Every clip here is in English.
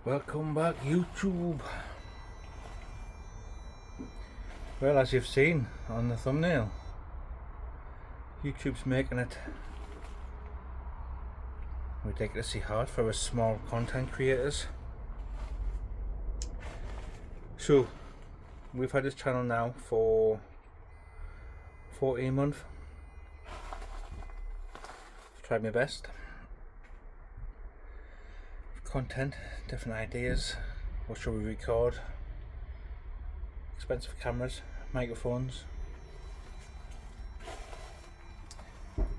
Welcome back, YouTube. Well, as you've seen on the thumbnail, YouTube's making it ridiculously hard for us small content creators. So we've had this channel now for 14 months. I've tried my best. Content, different ideas. What should we record? Expensive cameras, microphones,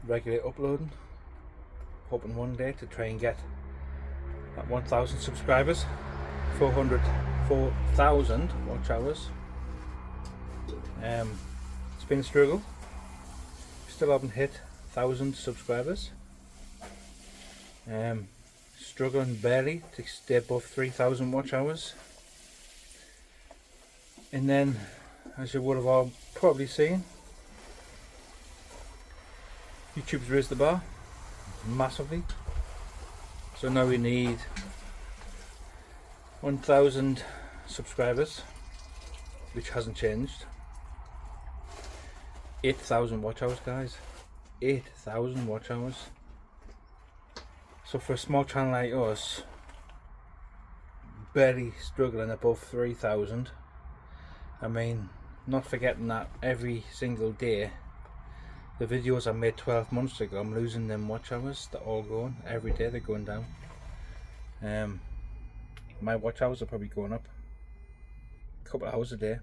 regular uploading, hoping one day to try and get at 1,000 subscribers, 4,000 watch hours. It's been a struggle. Still haven't hit 1,000 subscribers. Struggling barely to stay above 3,000 watch hours. And then, as you would have all probably seen, YouTube's raised the bar massively. So now we need 1,000 subscribers, which hasn't changed. 8,000 watch hours, guys. 8,000 watch hours. So for a small channel like us, barely struggling above 3,000. I mean, not forgetting that every single day, the videos I made 12 months ago, I'm losing them watch hours. They're all going. Every day they're going down. My watch hours are probably going up a couple of hours a day.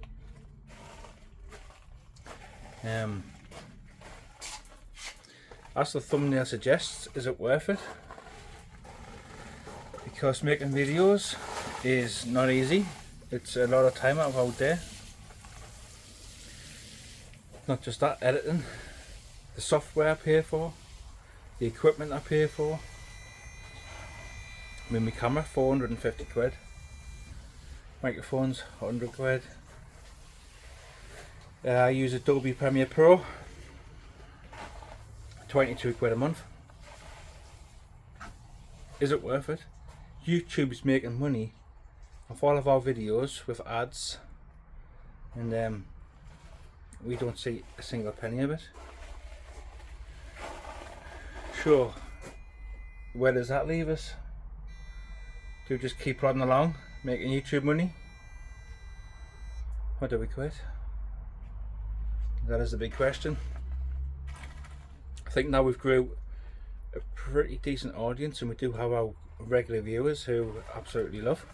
As the thumbnail suggests, is it worth it? Because making videos is not easy. It's a lot of time out of our day. Not just that, editing, the software I pay for, the equipment I pay for. I mean, my camera, 450 quid. Microphones, 100 quid. I use Adobe Premiere Pro, 22 quid a month. Is it worth it? YouTube's making money off all of our videos with ads, and we don't see a single penny of it. Sure, where does that leave us? Do we just keep plodding along, making YouTube money? Or do we quit? That is the big question. I think now we've grew a pretty decent audience, and we do have our regular viewers who absolutely love.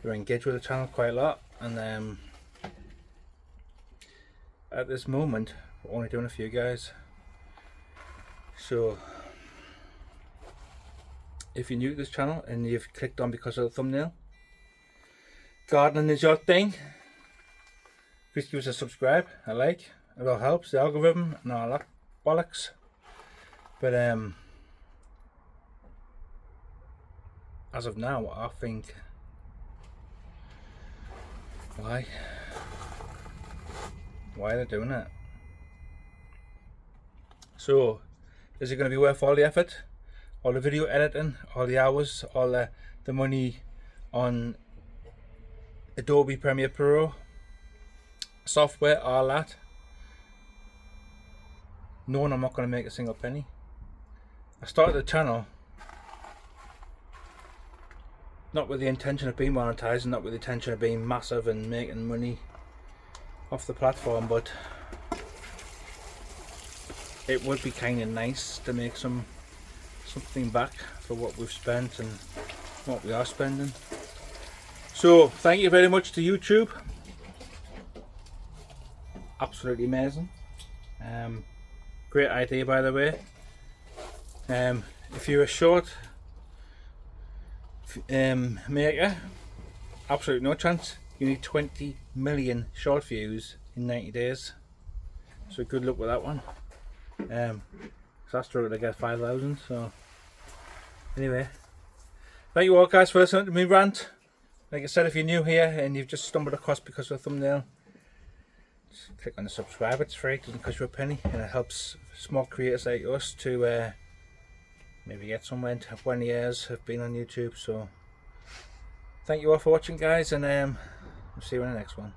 They're engaged with the channel quite a lot, and at this moment we're only doing a few guys. So if you're new to this channel and you've clicked on because of the thumbnail, gardening is your thing, please give us a subscribe, a like. It all helps the algorithm and all that bollocks. But as of now, I think, why are they doing that? So, is it going to be worth all the effort, all the video editing, all the hours, all the money on Adobe Premiere Pro, software, all that? Knowing I'm not going to make a single penny. I started the channel not with the intention of being monetized, not with the intention of being massive and making money off the platform, but it would be kind of nice to make something back for what we've spent and what we are spending. So thank you very much to YouTube. Absolutely amazing. Great idea, by the way. If you're a short maker, absolutely no chance. You need 20 million short views in 90 days. So good luck with that one. So I struggled to get 5,000. So anyway, thank you all guys for listening to me rant. Like I said, if you're new here and you've just stumbled across because of the thumbnail, just click on the subscribe. It's free, it doesn't cost you a penny, and it helps small creators like us to maybe get somewhere into 20 years have been on YouTube. So thank you all for watching, guys, and we'll see you in the next one.